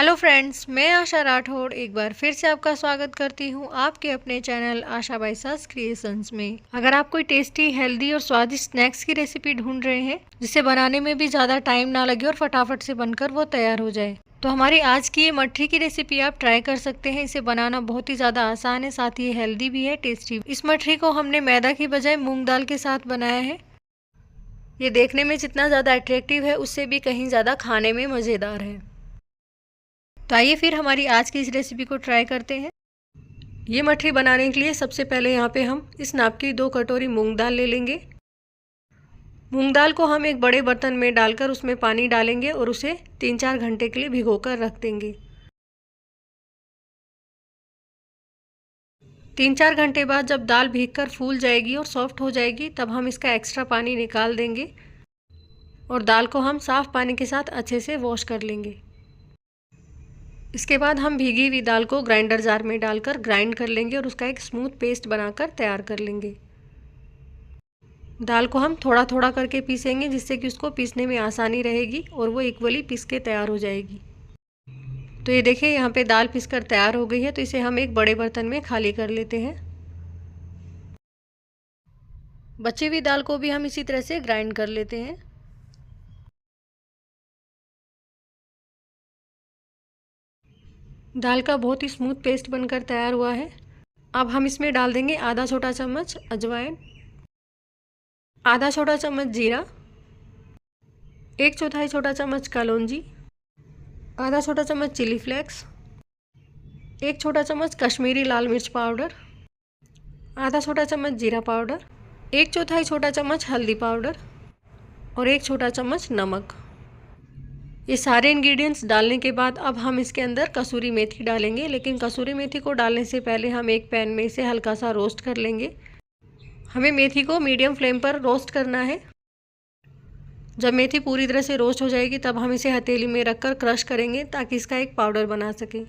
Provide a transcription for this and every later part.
Hello friends, मैं आशा राठौड़ एक बार फिर से आपका स्वागत करती हूँ आपके अपने चैनल आशा बाई सास क्रिएशंस में। अगर आप कोई टेस्टी, हेल्दी और स्वादिष्ट स्नैक्स की रेसिपी ढूंढ रहे हैं जिसे बनाने में भी ज़्यादा टाइम ना लगे और फटाफट से बनकर वो तैयार हो जाए, तो हमारी आज की ये मठरी की रेसिपी आप ट्राई कर सकते हैं। इसे बनाना बहुत ही ज़्यादा आसान है, साथ ही हेल्दी भी है, टेस्टी। इस मठरी को हमने मैदा की बजाय मूंग दाल के साथ बनाया है। ये देखने में जितना ज़्यादा अट्रैक्टिव है उससे भी कहीं ज़्यादा खाने में मज़ेदार है। तो आइए फिर हमारी आज की इस रेसिपी को ट्राई करते हैं। ये मठरी बनाने के लिए सबसे पहले यहाँ पे हम इस नाप की 2 कटोरी मूंग दाल ले लेंगे। मूंग दाल को हम एक बड़े बर्तन में डालकर उसमें पानी डालेंगे और उसे 3-4 घंटे के लिए भिगोकर रख देंगे। 3-4 घंटे बाद जब दाल भीगकर फूल जाएगी और सॉफ्ट हो जाएगी, तब हम इसका एक्स्ट्रा पानी निकाल देंगे और दाल को हम साफ़ पानी के साथ अच्छे से वॉश कर लेंगे। इसके बाद हम भीगी हुई दाल को ग्राइंडर जार में डालकर ग्राइंड कर लेंगे और उसका एक स्मूथ पेस्ट बनाकर तैयार कर लेंगे। दाल को हम थोड़ा थोड़ा करके पीसेंगे, जिससे कि उसको पीसने में आसानी रहेगी और वो इक्वली पीस के तैयार हो जाएगी। तो ये देखिए, यहाँ पे दाल पीसकर तैयार हो गई है। तो इसे हम एक बड़े बर्तन में खाली कर लेते हैं। बची हुई दाल को भी हम इसी तरह से ग्राइंड कर लेते हैं। दाल का बहुत ही स्मूथ पेस्ट बनकर तैयार हुआ है। अब हम इसमें डाल देंगे आधा छोटा चम्मच अजवाइन, आधा छोटा चम्मच जीरा, 1/4 छोटा चम्मच कलौंजी, आधा छोटा चम्मच चिली फ्लेक्स, 1 छोटा चम्मच कश्मीरी लाल मिर्च पाउडर, आधा छोटा चम्मच जीरा पाउडर, 1/4 छोटा चम्मच हल्दी पाउडर और 1 छोटा चम्मच नमक। ये सारे इंग्रेडिएंट्स डालने के बाद अब हम इसके अंदर कसूरी मेथी डालेंगे, लेकिन कसूरी मेथी को डालने से पहले हम एक पैन में इसे हल्का सा रोस्ट कर लेंगे। हमें मेथी को मीडियम फ्लेम पर रोस्ट करना है। जब मेथी पूरी तरह से रोस्ट हो जाएगी, तब हम इसे हथेली में रखकर क्रश करेंगे ताकि इसका एक पाउडर बना सकें।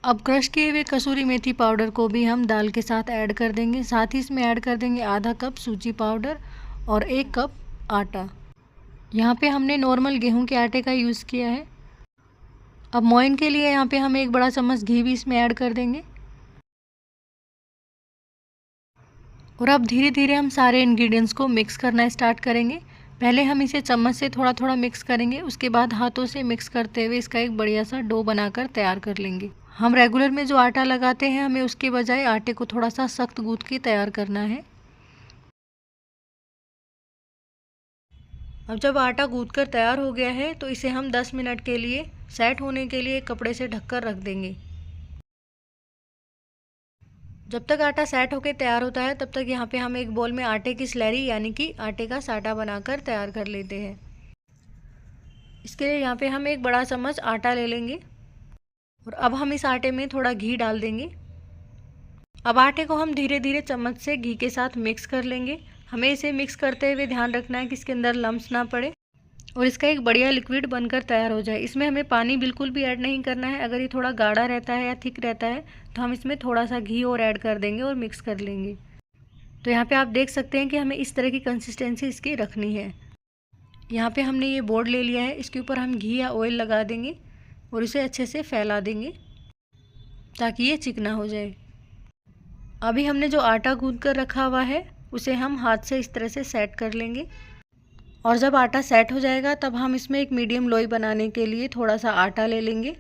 अब क्रश किए हुए कसूरी मेथी पाउडर को भी हम दाल के साथ ऐड कर देंगे। साथ ही इसमें ऐड कर देंगे आधा कप सूजी पाउडर और 1 कप आटा। यहाँ पे हमने नॉर्मल गेहूं के आटे का यूज़ किया है। अब मोइन के लिए यहाँ पे हम 1 बड़ा चम्मच घी भी इसमें ऐड कर देंगे और अब धीरे धीरे हम सारे इंग्रेडिएंट्स को मिक्स करना स्टार्ट करेंगे। पहले हम इसे चम्मच से थोड़ा थोड़ा मिक्स करेंगे, उसके बाद हाथों से मिक्स करते हुए इसका एक बढ़िया सा डो बनाकर तैयार कर लेंगे। हम रेगुलर में जो आटा लगाते हैं, हमें उसके बजाय आटे को थोड़ा सा सख्त गूंथ के तैयार करना है। अब जब आटा गूंथ कर तैयार हो गया है, तो इसे हम 10 मिनट के लिए सेट होने के लिए कपड़े से ढककर रख देंगे। जब तक आटा सेट होकर तैयार होता है, तब तक यहाँ पे हम एक बोल में आटे की स्लैरी यानी कि आटे का साटा बनाकर तैयार कर लेते हैं। इसके लिए यहाँ पे हम 1 बड़ा चम्मच आटा ले लेंगे और अब हम इस आटे में थोड़ा घी डाल देंगे। अब आटे को हम धीरे धीरे चम्मच से घी के साथ मिक्स कर लेंगे। हमें इसे मिक्स करते हुए ध्यान रखना है कि इसके अंदर लम्स ना पड़े और इसका एक बढ़िया लिक्विड बनकर तैयार हो जाए। इसमें हमें पानी बिल्कुल भी ऐड नहीं करना है। अगर ये थोड़ा गाढ़ा रहता है या थिक रहता है, तो हम इसमें थोड़ा सा घी और ऐड कर देंगे और मिक्स कर लेंगे। तो यहाँ पे आप देख सकते हैं कि हमें इस तरह की कंसिस्टेंसी इसकी रखनी है। यहाँ पे हमने ये बोर्ड ले लिया है, इसके ऊपर हम घी या ऑयल लगा देंगे और इसे अच्छे से फैला देंगे ताकि ये चिकना हो जाए। अभी हमने जो आटा गूंथ कर रखा हुआ है, उसे हम हाथ से इस तरह से सेट कर लेंगे और जब आटा सेट हो जाएगा, तब हम इसमें एक मीडियम लोई बनाने के लिए थोड़ा सा आटा ले लेंगे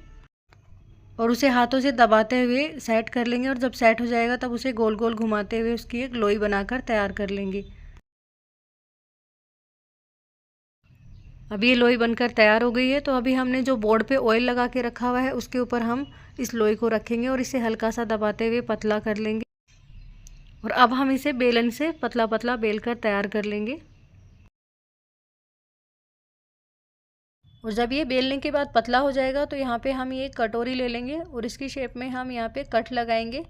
और उसे हाथों से दबाते हुए सेट कर लेंगे और जब सेट हो जाएगा, तब उसे गोल गोल घुमाते हुए उसकी एक लोई बनाकर तैयार कर लेंगे। अभी ये लोई बनकर तैयार हो गई है। तो अभी हमने जो बोर्ड पे ऑयल लगा के रखा हुआ है, उसके ऊपर हम इस लोई को रखेंगे और इसे हल्का सा दबाते हुए पतला कर लेंगे और अब हम इसे बेलन से पतला पतला बेल कर तैयार कर लेंगे। और जब ये बेलने के बाद पतला हो जाएगा, तो यहाँ पे हम ये कटोरी ले लेंगे और इसकी शेप में हम यहाँ पे कट लगाएंगे।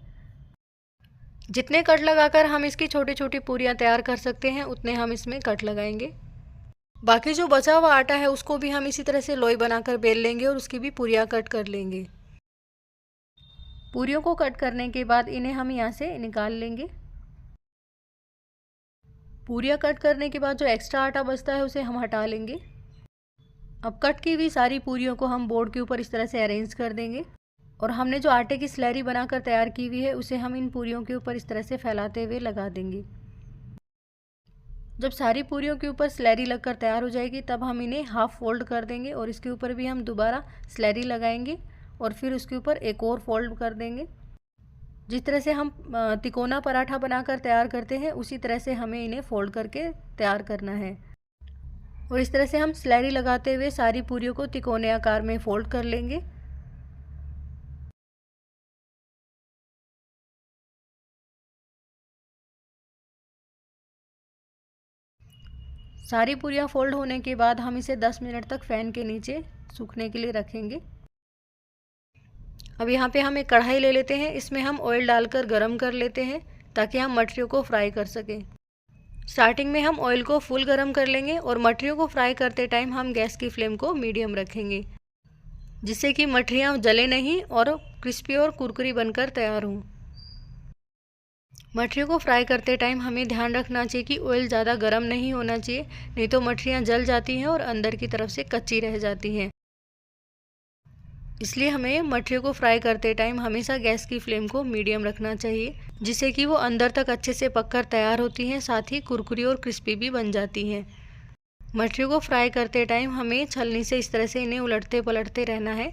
जितने कट लगाकर हम इसकी छोटी छोटी पूरियाँ तैयार कर सकते हैं, उतने हम इसमें कट लगाएंगे। बाकी जो बचा हुआ आटा है, उसको भी हम इसी तरह से लोई बनाकर बेल लेंगे और उसकी भी पूरियाँ कट कर लेंगे। पूरियों को कट करने के बाद इन्हें हम यहाँ से निकाल लेंगे। पूरियाँ कट करने के बाद जो एक्स्ट्रा आटा बचता है, उसे हम हटा लेंगे। अब कट की हुई सारी पूरियों को हम बोर्ड के ऊपर इस तरह से अरेंज कर देंगे और हमने जो आटे की स्लैरी बनाकर तैयार की हुई है उसे हम इन पूरियों के ऊपर इस तरह से फैलाते हुए लगा देंगे। जब सारी पूरियों के ऊपर स्लैरी लगकर तैयार हो जाएगी तब हम इन्हें हाफ फोल्ड कर देंगे और इसके ऊपर भी हम दोबारा स्लैरी लगाएंगे और फिर उसके ऊपर एक और फोल्ड कर देंगे। जिस तरह से हम तिकोना पराठा बनाकर तैयार करते हैं उसी तरह से हमें इन्हें फोल्ड करके तैयार करना है और इस तरह से हम स्लैरी लगाते हुए सारी पूरियों को तिकोने आकार में फोल्ड कर लेंगे। सारी पूरियाँ फोल्ड होने के बाद हम इसे 10 मिनट तक फ़ैन के नीचे सूखने के लिए रखेंगे। अब यहाँ पे हम एक कढ़ाई ले लेते हैं, इसमें हम ऑयल डालकर गरम कर लेते हैं ताकि हम मटरियों को फ्राई कर सकें। स्टार्टिंग में हम ऑयल को फुल गरम कर लेंगे और मटरियों को फ्राई करते टाइम हम गैस की फ्लेम को मीडियम रखेंगे जिससे कि मटरियाँ जले नहीं और क्रिस्पी और कुरकुरी बनकर तैयार हों। मटरियों को फ्राई करते टाइम हमें ध्यान रखना चाहिए कि ऑयल ज़्यादा गर्म नहीं होना चाहिए, नहीं तो मटरियाँ जल जाती हैं और अंदर की तरफ से कच्ची रह जाती हैं। इसलिए हमें मटरियों को फ्राई करते टाइम हमेशा गैस की फ्लेम को मीडियम रखना चाहिए जिससे कि वो अंदर तक अच्छे से पककर तैयार होती हैं, साथ ही कुरकुरी और क्रिस्पी भी बन जाती हैं। मटरियों को फ्राई करते टाइम हमें छलनी से इस तरह से इन्हें उलटते पलटते रहना है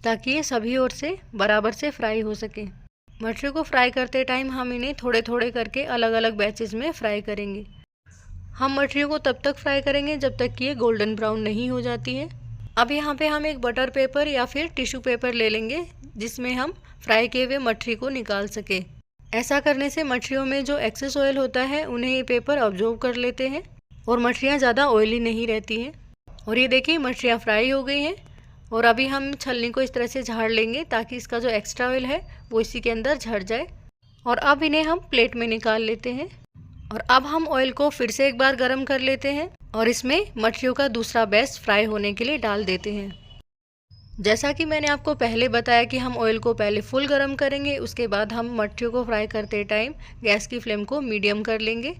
ताकि ये सभी ओर से बराबर से फ्राई हो सके। मटरियों को फ्राई करते टाइम हम इन्हें थोड़े थोड़े करके अलग अलग बैचेस में फ्राई करेंगे। हम मटरियों को तब तक फ्राई करेंगे जब तक कि ये गोल्डन ब्राउन नहीं हो जाती है। अब यहाँ पे हम एक बटर पेपर या फिर टिश्यू पेपर ले लेंगे जिसमें हम फ्राई किए हुए मटरी को निकाल सके। ऐसा करने से मटरियों में जो एक्सेस ऑयल होता है उन्हें ये पेपर ऑब्जॉर्व कर लेते हैं और मटरियाँ ज़्यादा ऑयली नहीं रहती हैं। और ये देखिए मटरियाँ फ्राई हो गई हैं और अभी हम छलनी को इस तरह से झाड़ लेंगे ताकि इसका जो एक्स्ट्रा ऑयल है वो इसी के अंदर झड़ जाए। और अब इन्हें हम प्लेट में निकाल लेते हैं और अब हम ऑयल को फिर से एक बार गर्म कर लेते हैं और इसमें मटरियों का दूसरा बैच फ्राई होने के लिए डाल देते हैं। जैसा कि मैंने आपको पहले बताया कि हम ऑयल को पहले फुल गर्म करेंगे, उसके बाद हम मटरियों को फ्राई करते टाइम गैस की फ्लेम को मीडियम कर लेंगे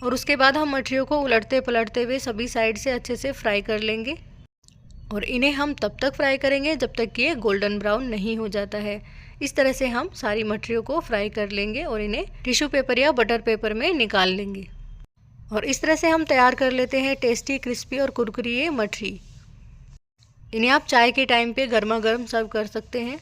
और उसके बाद हम मटरियों को उलटते पलटते हुए सभी साइड से अच्छे से फ्राई कर लेंगे और इन्हें हम तब तक फ्राई करेंगे जब तक कि ये गोल्डन ब्राउन नहीं हो जाता है। इस तरह से हम सारी मटरियों को फ्राई कर लेंगे और इन्हें टिश्यू पेपर या बटर पेपर में निकाल लेंगे और इस तरह से हम तैयार कर लेते हैं टेस्टी, क्रिस्पी और कुरकुरी ये मटरी। इन्हें आप चाय के टाइम पे गर्मा गर्म सर्व कर सकते हैं।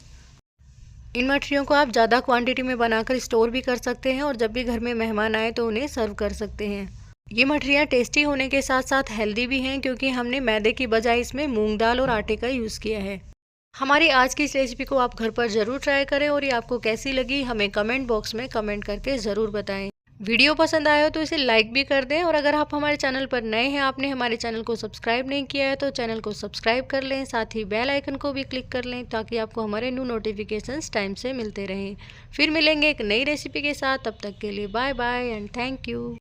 इन मटरियों को आप ज़्यादा क्वांटिटी में बनाकर स्टोर भी कर सकते हैं और जब भी घर में मेहमान आए तो उन्हें सर्व कर सकते हैं। ये मटरियाँ टेस्टी होने के साथ साथ हेल्दी भी हैं क्योंकि हमने मैदे की बजाय इसमें मूंग दाल और आटे का यूज़ किया है। हमारी आज की इस रेसिपी को आप घर पर ज़रूर ट्राई करें और ये आपको कैसी लगी हमें कमेंट बॉक्स में कमेंट करके ज़रूर बताएं। वीडियो पसंद आया हो तो इसे लाइक भी कर दें और अगर आप हमारे चैनल पर नए हैं, आपने हमारे चैनल को सब्सक्राइब नहीं किया है तो चैनल को सब्सक्राइब कर लें, साथ ही बेल आइकन को भी क्लिक कर लें ताकि आपको हमारे न्यू नोटिफिकेशंस टाइम से मिलते रहें। फिर मिलेंगे एक नई रेसिपी के साथ, तब तक के लिए bye bye and thank you.